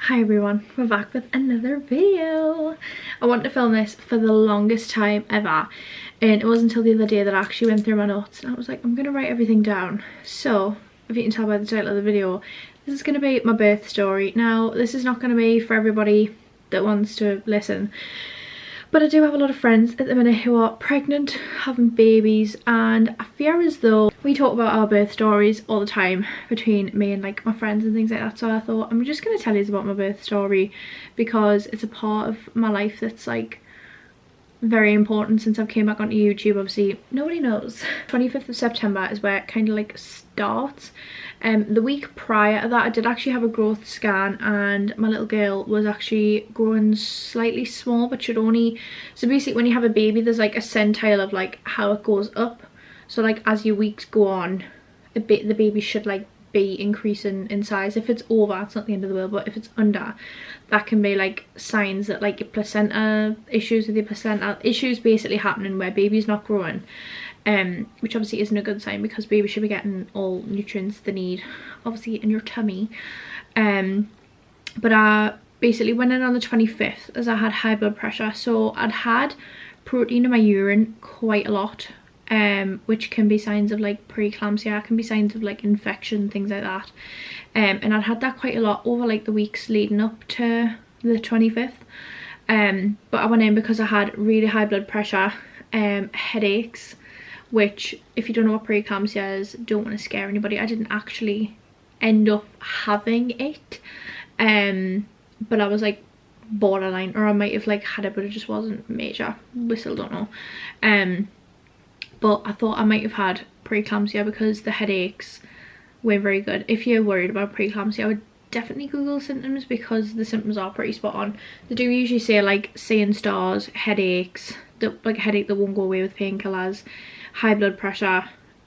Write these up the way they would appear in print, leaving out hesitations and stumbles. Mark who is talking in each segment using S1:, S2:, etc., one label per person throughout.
S1: Hi everyone, we're back with another video. I wanted to film this for the longest time ever, and it wasn't until the other day that I actually went through my notes and I was like, I'm gonna write everything down. So if you can tell by the title of the video, this is gonna be my birth story. Now this is not gonna be for everybody that wants to listen, but I do have a lot of friends at the minute who are pregnant, having babies, and I fear as though we talk about our birth stories all the time between me and like my friends and things like that. So I thought I'm just going to tell you about my birth story because it's a part of my life that's like very important since I've came back onto YouTube. Obviously nobody knows. 25th of September is where it kind of like starts. The week prior to that I did actually have a growth scan and my little girl was actually growing slightly small, but should only, so basically when you have a baby there's like a centile of like how it goes up. So like as your weeks go on the baby should like be increasing in size. If it's over, it's not the end of the world, but if it's under, that can be like signs that like your placenta issues with your placenta issues basically happening where baby's not growing, which obviously isn't a good sign because baby should be getting all nutrients they need obviously in your tummy. But I basically went in on the 25th as I had high blood pressure, so I'd had protein in my urine quite a lot, which can be signs of like preeclampsia, can be signs of like infection, things like that. And I'd had that quite a lot over like the weeks leading up to the 25th. But I went in because I had really high blood pressure, headaches, which if you don't know what preeclampsia is, don't want to scare anybody. I didn't actually end up having it, but I was like borderline, or I might have like had it but it just wasn't major. We still don't know. But I thought I might have had preeclampsia because the headaches weren't very good. If you're worried about preeclampsia, I would definitely Google symptoms because the symptoms are pretty spot on. They do usually say like seeing stars, headaches, like a headache that won't go away with painkillers, high blood pressure,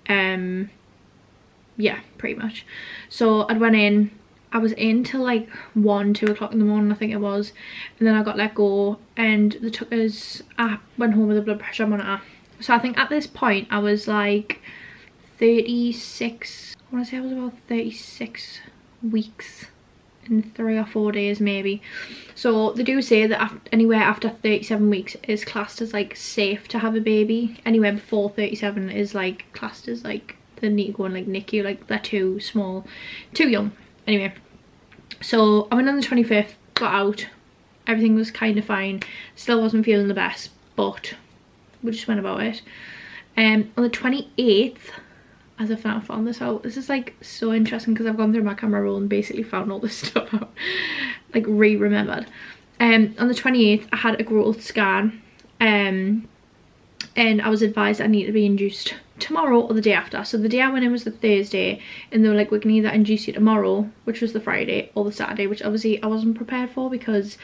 S1: yeah, pretty much. So I went in, I was in till like 1-2 o'clock in the morning I think it was, and then I got let go and they took us, I went home with a blood pressure monitor. So I think at this point I was like 36, I want to say I was about 36 weeks in 3 or 4 days maybe. So they do say that anywhere after 37 weeks is classed as like safe to have a baby. Anywhere before 37 is like classed as like they need to go and like NICU, like they're too small, too young. Anyway, so I went on the 25th, got out, everything was kind of fine, still wasn't feeling the best, but we just went about it. On the 28th, as I found this out, this is like so interesting because I've gone through my camera roll and basically found all this stuff out, like remembered. On the 28th I had a growth scan, and I was advised I need to be induced tomorrow or the day after. So the day I went in was the Thursday and they were like, we can either induce you tomorrow, which was the Friday, or the Saturday, which obviously I wasn't prepared for because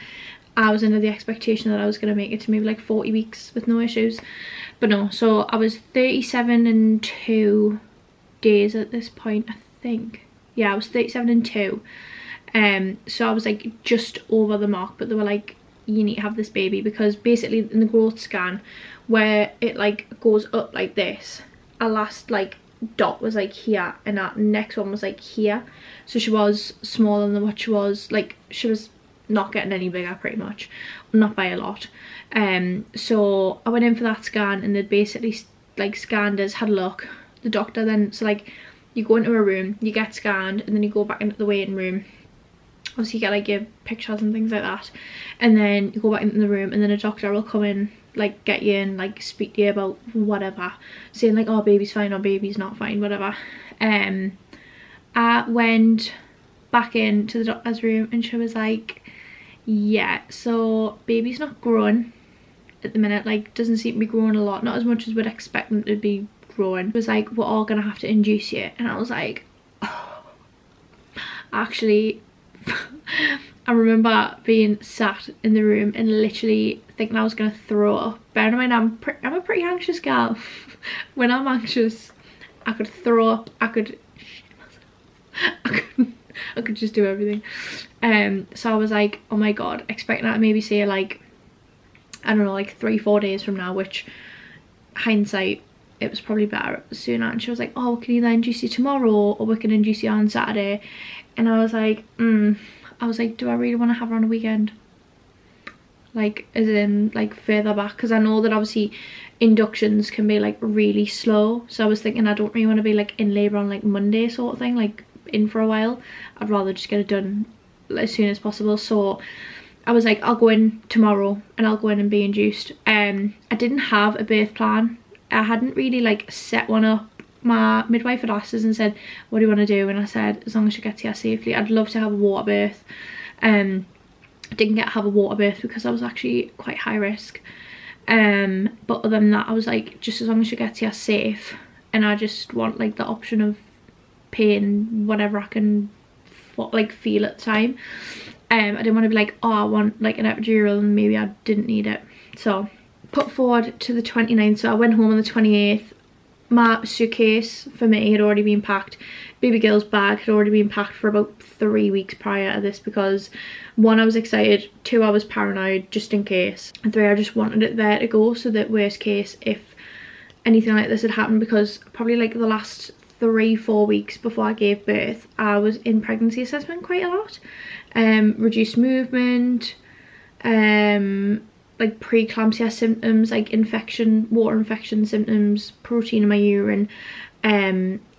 S1: I was under the expectation that I was going to make it to maybe like 40 weeks with no issues. But no, so I was 37 and 2 days at this point, I think. Yeah, I was 37 and 2. So I was like just over the mark, but they were like, you need to have this baby because basically in the growth scan where it like goes up like this, our last like dot was like here and our next one was like here. So she was smaller than what she was, like she was not getting any bigger pretty much, not by a lot. So I went in for that scan and they'd basically like scanned us, had a look. The doctor then, so like you go into a room, you get scanned, and then you go back into the waiting room. Obviously you get like your pictures and things like that, and then you go back into the room and then a doctor will come in, like get you and like speak to you about whatever, saying like, oh baby's fine or baby's not fine, whatever. I went back into the doctor's room and she was like, yeah, so baby's not growing at the minute, like doesn't seem to be growing a lot, not as much as we'd expect them to be growing. It was like, we're all gonna have to induce you. And I was like, oh. Actually I remember being sat in the room and literally thinking I was gonna throw up. Bear in mind I'm a pretty anxious girl. When I'm anxious I could throw up, I could just do everything. So I was like, oh my god, expecting that to maybe say like, I don't know, like 3-4 days from now, which hindsight it was probably better sooner. And she was like, oh, we can either induce you tomorrow or we can induce you on Saturday. And I was like, I was like, do I really want to have her on a weekend? Like, as in, like, further back, because I know that obviously inductions can be like really slow. So I was thinking I don't really want to be like in labour on like Monday sort of thing, like in for a while. I'd rather just get it done as soon as possible. So I was like, I'll go in tomorrow and I'll go in and be induced. I didn't have a birth plan. I hadn't really like set one up. My midwife had asked us and said, what do you want to do? And I said, as long as she gets here safely. I'd love to have a water birth. I didn't get to have a water birth because I was actually quite high risk. But other than that, I was like, just as long as she gets here safe, and I just want like the option of paying whatever I can like feel at the time. I didn't want to be like, oh, I want like an epidural, and maybe I didn't need it. So put forward to the 29th. So I went home on the 28th. My suitcase for me had already been packed. Baby girl's bag had already been packed for about 3 weeks prior to this, because 1, I was excited, 2, I was paranoid just in case, and 3, I just wanted it there to go, so that worst case if anything like this had happened, because probably like the last 3-4 weeks before I gave birth, I was in pregnancy assessment quite a lot. Reduced movement, like preeclampsia symptoms, like infection, water infection symptoms, protein in my urine.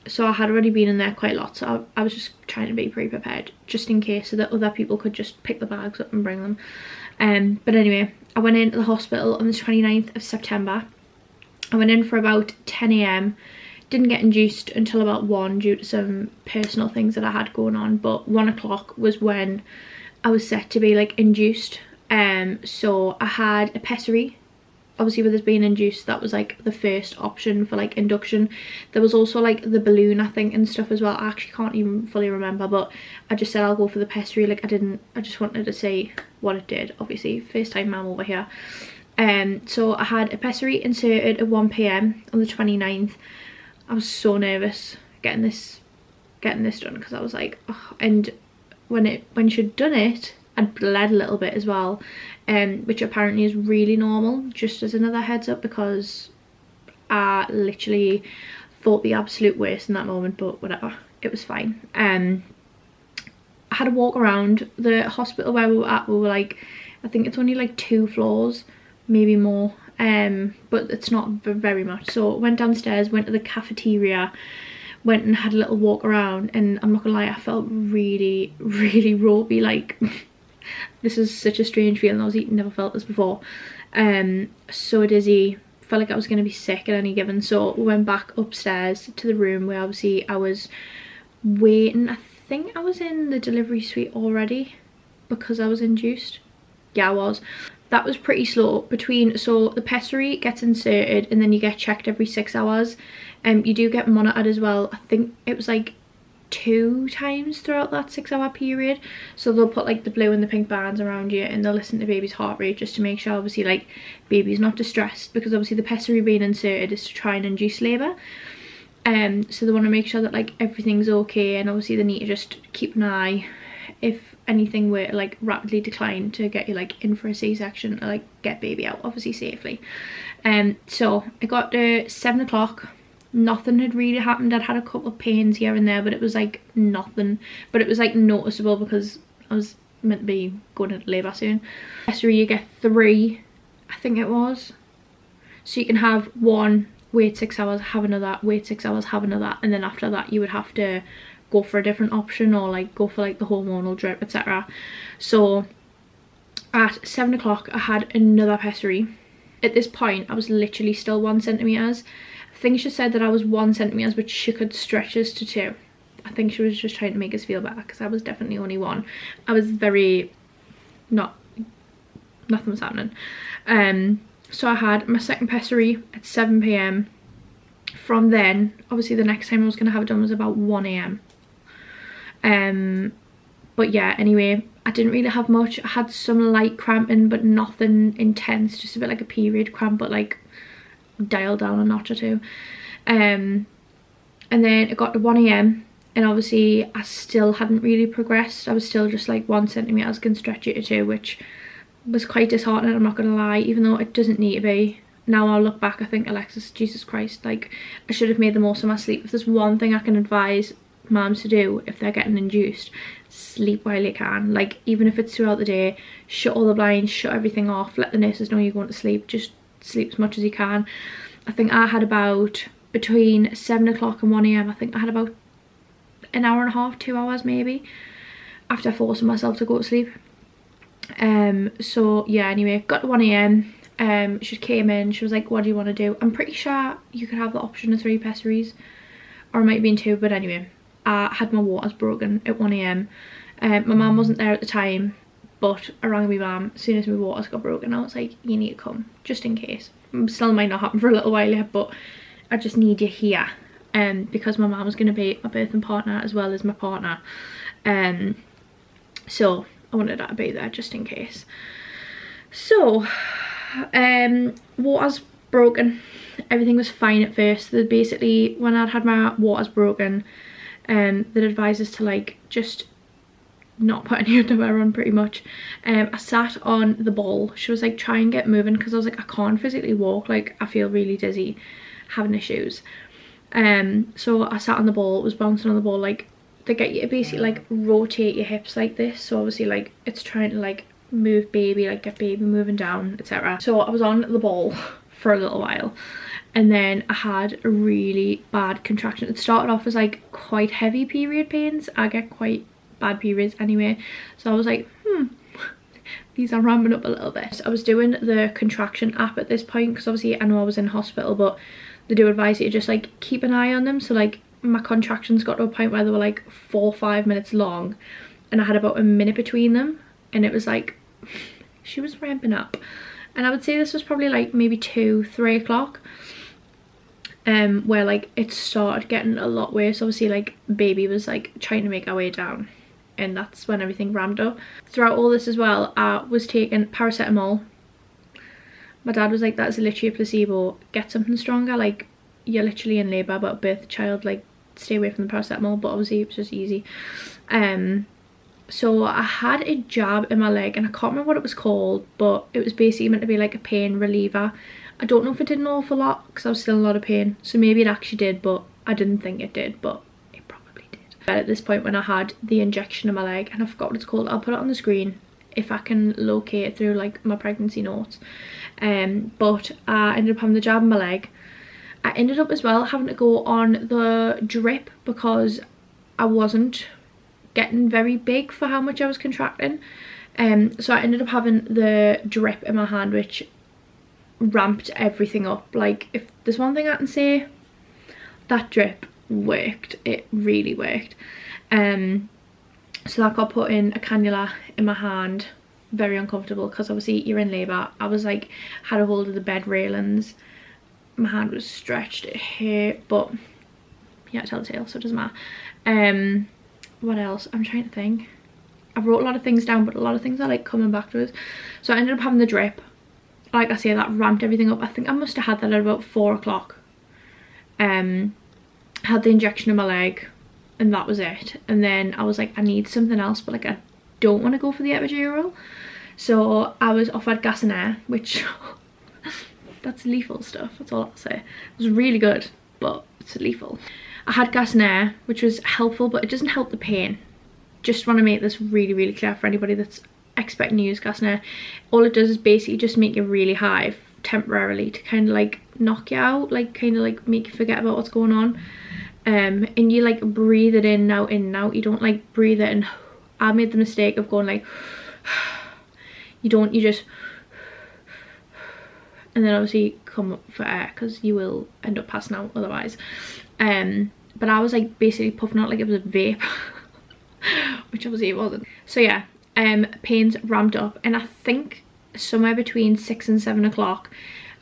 S1: So I had already been in there quite a lot, so I was just trying to be pre-prepared just in case, so that other people could just pick the bags up and bring them. But anyway, I went into the hospital on the 29th of September. I went in for about 10 AM. Didn't get induced until about 1 due to some personal things that I had going on, but 1 o'clock was when I was set to be like induced. So I had a pessary. Obviously with us being induced, that was like the first option for like induction. There was also like the balloon, I think, and stuff as well. I actually can't even fully remember, but I just said I'll go for the pessary. Like I just wanted to see what it did. Obviously first time mum over here. So I had a pessary inserted at 1 PM on the 29th. I was so nervous getting this done, because I was like, oh. And when she'd done it, I'd bled a little bit as well, which apparently is really normal, just as another heads up, because I literally thought the absolute worst in that moment, but whatever, it was fine. I had a walk around the hospital where we were at. We were like, I think it's only like 2 floors, maybe more, but it's not very much. So went downstairs, went to the cafeteria, went and had a little walk around, and I'm not gonna lie, I felt really, really ropey. Like, this is such a strange feeling. I was never felt this before. So dizzy, felt like I was going to be sick at any given. So we went back upstairs to the room where obviously I was waiting. I think I was in the delivery suite already because I was induced. Yeah, I was. That was pretty slow between, so the pessary gets inserted and then you get checked every 6 hours. You do get monitored as well. I think it was like 2 times throughout that 6-hour period. So they'll put like the blue and the pink bands around you, and they'll listen to baby's heart rate just to make sure obviously like baby's not distressed, because obviously the pessary being inserted is to try and induce labour. So they want to make sure that like everything's okay, and obviously they need to just keep an eye if anything were to like rapidly decline, to get you like in for a C-section, or like get baby out obviously safely. So I got to 7 o'clock. Nothing had really happened. I'd had a couple of pains here and there, but it was like nothing, but it was like noticeable because I was meant to be going into labour soon. Pessary, you get 3, I think it was, so you can have 1, wait 6 hours, have another, wait 6 hours, have another, and then after that you would have to go for a different option, or like go for like the hormonal drip, etc. So at 7 o'clock I had another pessary. At this point I was literally still 1 centimetre. I think she said that I was 1 centimetre, but she could stretch us to 2. I think she was just trying to make us feel better, because I was definitely only 1. I was very nothing was happening. So I had my second pessary at 7 PM. From then, obviously the next time I was going to have it done was about 1 AM. But yeah, anyway, I didn't really have much. I had some light cramping, but nothing intense, just a bit like a period cramp, but like dialed down a notch or 2. And then it got to 1 AM, and obviously I still hadn't really progressed. I was still just like 1 centimetre, I was going to stretch it to 2, which was quite disheartening, I'm not going to lie, even though it doesn't need to be. Now I'll look back, I think, Alexis, Jesus Christ, like I should have made the most of my sleep. If there's one thing I can advise mums to do if they're getting induced. Sleep while you can. Like, even if it's throughout the day, shut all the blinds, shut everything off, let the nurses know you're going to sleep, just sleep as much as you can. I think I had about, between 7 o'clock and 1 a.m, I think I had about an hour and a half, 2 hours maybe, after forcing myself to go to sleep. So yeah, anyway, got to 1 a.m. She came in, she was like, what do you want to do? I'm pretty sure you could have the option of 3 pessaries, or it might be in 2, but anyway, I had my waters broken at 1 a.m. My mum wasn't there at the time, but I rang my mum as soon as my waters got broken. I was like, you need to come, just in case. Still might not happen for a little while yet, but I just need you here. Because my mum was going to be my birthing partner as well as my partner. So I wanted her to be there just in case. So, waters broken. Everything was fine at first. Basically, when I'd had my waters broken, they'd advise us to like just not put any underwear on pretty much. I sat on the ball. She was like, try and get moving, because I was like, I can't physically walk, like I feel really dizzy, having issues. So I sat on the ball, was bouncing on the ball, like they get you to basically like rotate your hips like this, so obviously like it's trying to like move baby, like get baby moving down, etc. So I was on the ball for a little while, and then I had a really bad contraction. It started off as like quite heavy period pains. I get quite bad periods anyway, so I was like, these are ramping up a little bit. I was doing the contraction app at this point, because obviously I know I was in hospital, but they do advise you to just like keep an eye on them. So like my contractions got to a point where they were like 4 or 5 minutes long, and I had about a minute between them, and it was like she was ramping up. And I would say this was probably like maybe 2, 3 o'clock, where like it started getting a lot worse. Obviously like baby was like trying to make our way down, and that's when everything ramped up. Throughout all this as well, I was taking paracetamol. My dad was like, that's literally a placebo, get something stronger, like you're literally in labour about to birth a child, like stay away from the paracetamol. But obviously it was just easy. So I had a jab in my leg, and I can't remember what it was called, but it was basically meant to be like a pain reliever. I don't know if it did an awful lot, because I was still in a lot of pain, so maybe it actually did, but I didn't think it did, but it probably did. But at this point, when I had the injection in my leg, and I forgot what it's called, I'll put it on the screen if I can locate it through like my pregnancy notes. But I ended up having the jab in my leg. I ended up as well having to go on the drip, because I wasn't getting very big for how much I was contracting. So I ended up having the drip in my hand, which ramped everything up. Like, if there's one thing I can say, that drip worked. It really worked. So that got put in a cannula in my hand. Very uncomfortable, because obviously you're in labour. I was like, had a hold of the bed railings, my hand was stretched, it hurt, but yeah, telltale, so it doesn't matter. What else? I'm trying to think. I wrote a lot of things down, but a lot of things are like coming back to us. So I ended up having the drip. Like I say, that ramped everything up. I think I must have had that at about 4 o'clock. Had the injection in my leg, and that was it. And then I was like, I need something else, but like I don't want to go for the epidural. So I was offered gas and air, which that's lethal stuff, that's all I'll say. It was really good, but it's lethal. I had gas and air, which was helpful, but it doesn't help the pain. Just want to make this really, really clear for anybody that's expecting to use gas and air. All it does is basically just make you really high temporarily, to kind of like knock you out, like kind of like make you forget about what's going on. And you like breathe it in and out. You don't like breathe it in. I made the mistake of going like, you don't, you just, and then obviously come up for air, because you will end up passing out otherwise. But I was like basically puffing out like it was a vape, which obviously it wasn't. So yeah, pains ramped up, and I think somewhere between 6 and 7 o'clock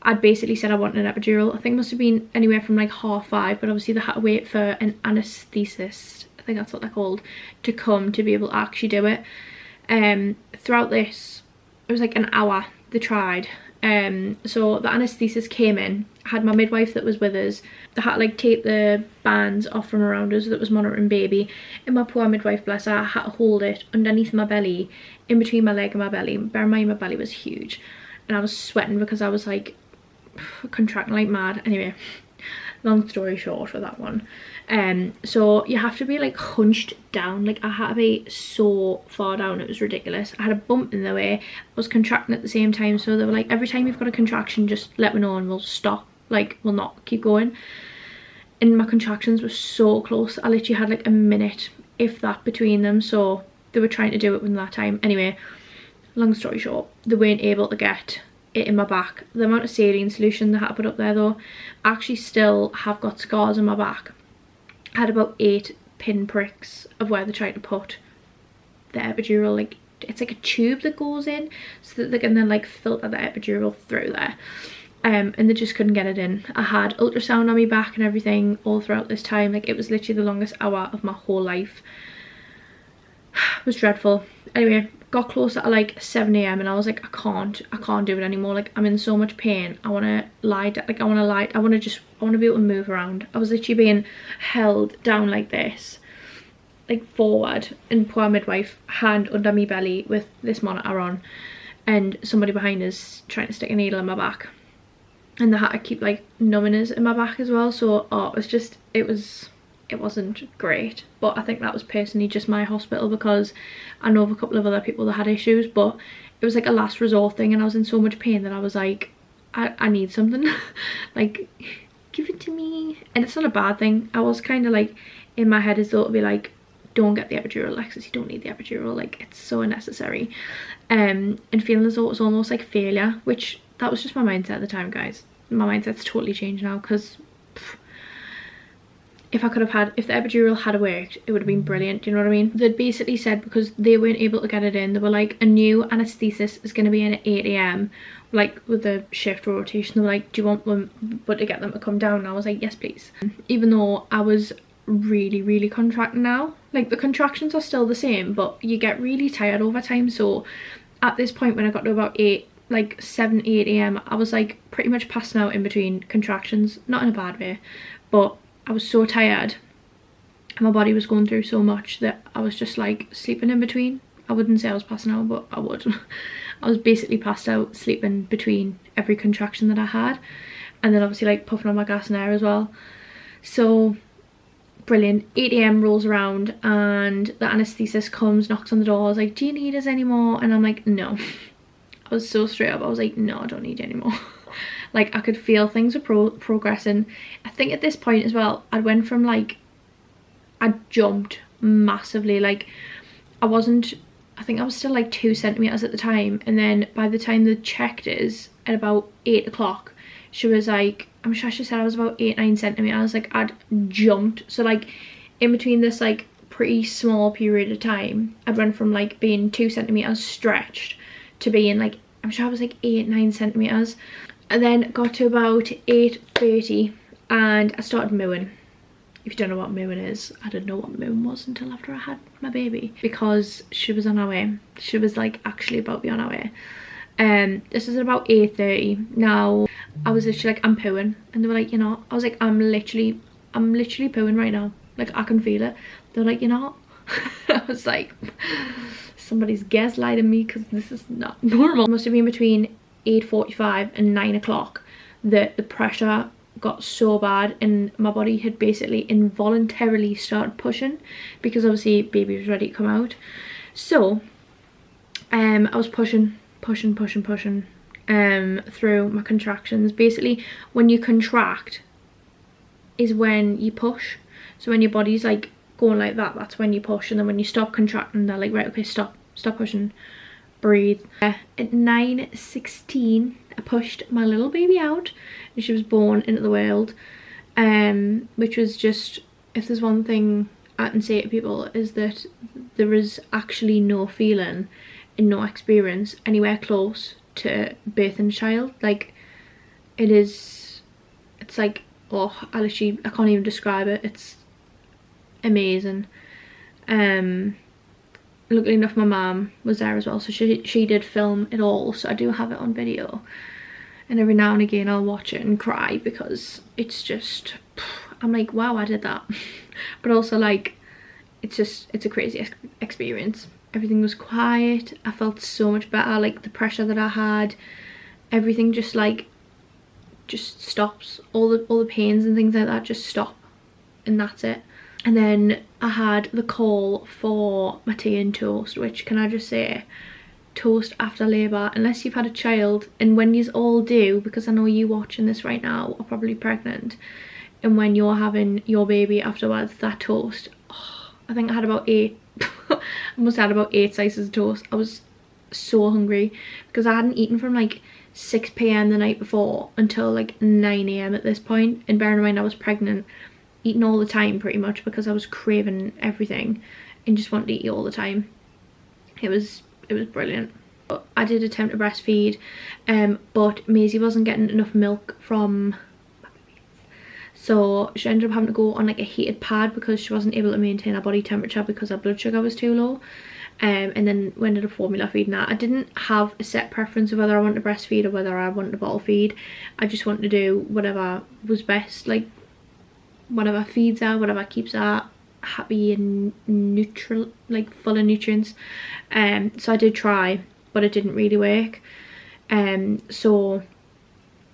S1: I'd basically said I wanted an epidural. I think it must have been anywhere from like 5:30, but obviously they had to wait for an anaesthetist, I think that's what they're called, to come to be able to actually do it. Throughout this, it was like an hour they tried. So the anaesthetist came in. I had my midwife that was with us. They had to like take the bands off from around us that was monitoring baby, and my poor midwife, bless her, had to hold it underneath my belly, in between my leg and my belly. Bear in mind, my belly was huge, and I was sweating because I was like contracting like mad. Anyway, long story short with that one. So you have to be like hunched down. Like I had to be so far down, it was ridiculous. I had a bump in the way, I was contracting at the same time, so they were like, every time you've got a contraction just let me know and we'll stop, like we'll not keep going. And my contractions were so close, I literally had like a minute if that between them, so they were trying to do it within that time. Anyway, long story short, they weren't able to get it in my back. The amount of saline solution they had to put up there though, I actually still have got scars on my back. I had about 8 pin pricks of where they tried to put the epidural, like it's like a tube that goes in so that they can then like filter the epidural through there. And they just couldn't get it in. I had ultrasound on my back and everything all throughout this time. Like it was literally the longest hour of my whole life. It was dreadful. Anyway, got close at like 7 AM and I was like, I can't do it anymore. Like I'm in so much pain. I want to lie down. Like I want to be able to move around. I was literally being held down like this, like forward, and poor midwife hand under me belly with this monitor on, and somebody behind us trying to stick a needle in my back. And they had to keep like numbing us in my back as well. So it wasn't great, but I think that was personally just my hospital, because I know of a couple of other people that had issues, but it was like a last resort thing, and I was in so much pain that I was like, I need something. Like give it to me. And it's not a bad thing. I was kind of like in my head as though it would be like, don't get the epidural, Alexis, you don't need the epidural, like it's so unnecessary. And feeling as though it was almost like failure, which that was just my mindset at the time, guys. My mindset's totally changed now, because if the epidural had worked, it would have been brilliant. Do you know what I mean? They'd basically said, because they weren't able to get it in, they were like, a new anaesthesis is going to be in at 8 AM, like with the shift rotation. They were like, do you want them but to get them to come down? And I was like, yes please. Even though I was really contracting now, like the contractions are still the same, but you get really tired over time. So at this point, when I got to about 7, 8 AM, I was like pretty much passing out in between contractions, not in a bad way, but I was so tired and my body was going through so much that I was just like sleeping in between. I wouldn't say I was passing out, but I would. I was basically passed out, sleeping between every contraction that I had, and then obviously like puffing on my gas and air as well. So brilliant. 8 AM rolls around and the anaesthesist comes, knocks on the door. I was like, do you need us anymore? And I'm like, no. I was so straight up. I was like, no, I don't need you anymore. Like I could feel things were progressing. I think at this point as well, I went from like, I jumped massively. Like I think I was still like 2 centimeters at the time, and then by the time they checked us at about 8 o'clock, she was like, I'm sure she said I was about 8-9 centimeters. Like I'd jumped. So like in between this like pretty small period of time, I went from like being 2 centimeters stretched to being like, I'm sure I was like 8-9 centimeters. And then got to about 8:30 and I started mooing. If you don't know what mooing is, I didn't know what mooing was until after I had my baby, because she was on her way. She was like actually about to be on her way. This is about 8:30. Now I was literally like, I'm pooing, and they were like, you know, I was like, I'm literally pooing right now, like I can feel it. They're like, you know. I was like, somebody's gaslighting me, because this is not normal. It must have been between 8:45 and 9 o'clock that the pressure got so bad and my body had basically involuntarily started pushing, because obviously baby was ready to come out. So I was pushing through my contractions. Basically when you contract is when you push. So when your body's like going like that, that's when you push, and then when you stop contracting, they're like, right, okay, stop pushing, breathe. At 9:16 I pushed my little baby out and she was born into the world, which was just, if there's one thing I can say to people, is that there is actually no feeling and no experience anywhere close to birthing a child. Like it's like, oh, I can't even describe it. It's amazing. Luckily enough, my mum was there as well, so she did film it all, so I do have it on video, and every now and again I'll watch it and cry, because it's just, I'm like, wow, I did that. But also like, it's a crazy experience. Everything was quiet. I felt so much better. Like the pressure that I had, everything just like just stops. All the pains and things like that just stop, and that's it. And then I had the call for my tea and toast, which, can I just say, toast after labour, unless you've had a child, and when you all do, because I know you watching this right now are probably pregnant, and when you're having your baby afterwards, that toast, oh, I think I had about 8 I must have had about 8 slices of toast. I was so hungry because I hadn't eaten from like 6 p.m. the night before until like 9 a.m. at this point, and bearing in mind I was pregnant, eating all the time pretty much because I was craving everything and just wanted to eat all the time. It was brilliant. I did attempt to breastfeed, but Maisie wasn't getting enough milk from, so she ended up having to go on like a heated pad because she wasn't able to maintain her body temperature because her blood sugar was too low. And then we ended up formula feeding her. I didn't have a set preference of whether I wanted to breastfeed or whether I wanted to bottle feed. I just wanted to do whatever was best, like whatever feeds her, whatever keeps her happy and neutral, like full of nutrients. So I did try, but it didn't really work. So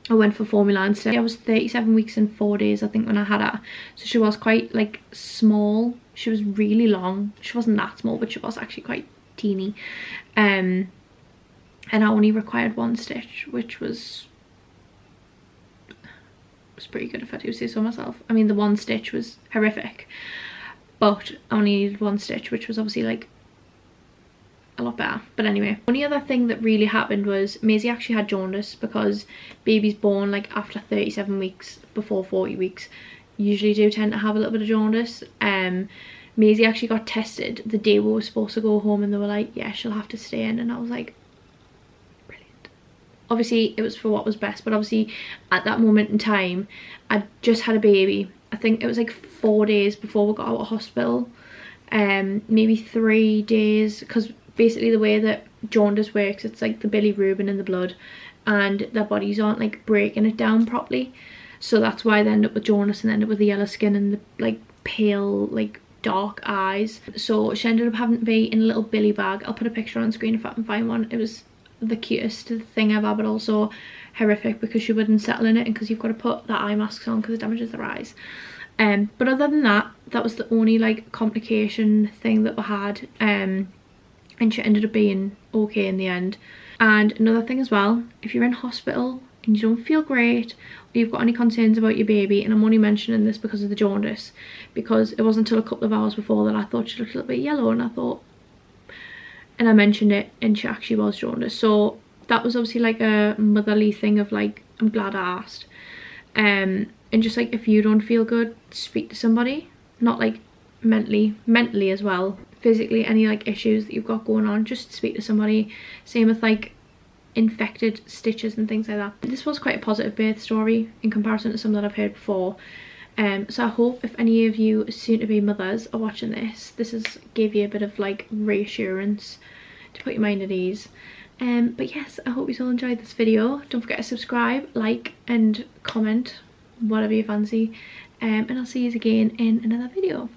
S1: I went for formula instead. I was 37 weeks and 4 days I think when I had her, so she was quite like small. She was really long. She wasn't that small, but she was actually quite teeny. And I only required 1 stitch, which was pretty good if I do say so myself. I mean, the 1 stitch was horrific, but I only needed 1 stitch, which was obviously like a lot better. But anyway, only other thing that really happened was Maisie actually had jaundice, because babies born like after 37 weeks before 40 weeks usually do tend to have a little bit of jaundice. Maisie actually got tested the day we were supposed to go home, and they were like, yeah, she'll have to stay in, and I was like, brilliant. Obviously it was for what was best, but obviously at that moment in time I just had a baby. I think it was like 4 days before we got out of hospital, maybe 3 days, because basically the way that jaundice works, it's like the bilirubin in the blood and their bodies aren't like breaking it down properly, so that's why they end up with jaundice and end up with the yellow skin and the like pale like dark eyes. So she ended up having to be in a little billy bag. I'll put a picture on screen if I can find one. It was the cutest thing ever, but also horrific because she wouldn't settle in it, and because you've got to put that eye masks on because it damages their eyes. But other than that, that was the only like complication thing that we had, and she ended up being okay in the end. And another thing as well, if you're in hospital and you don't feel great, or you've got any concerns about your baby, and I'm only mentioning this because of the jaundice, because it wasn't until a couple of hours before that I thought she looked a little bit yellow, and I thought, and I mentioned it, and she actually was jaundice. So that was obviously like a motherly thing of like, I'm glad I asked. And just like, if you don't feel good, speak to somebody, not like mentally as well, physically, any like issues that you've got going on, just speak to somebody. Same with like infected stitches and things like that. This was quite a positive birth story in comparison to some that I've heard before. So I hope if any of you soon-to-be mothers are watching this, has gave you a bit of like reassurance to put your mind at ease. But yes, I hope you all enjoyed this video. Don't forget to subscribe, like and comment, whatever you fancy. And I'll see you again in another video.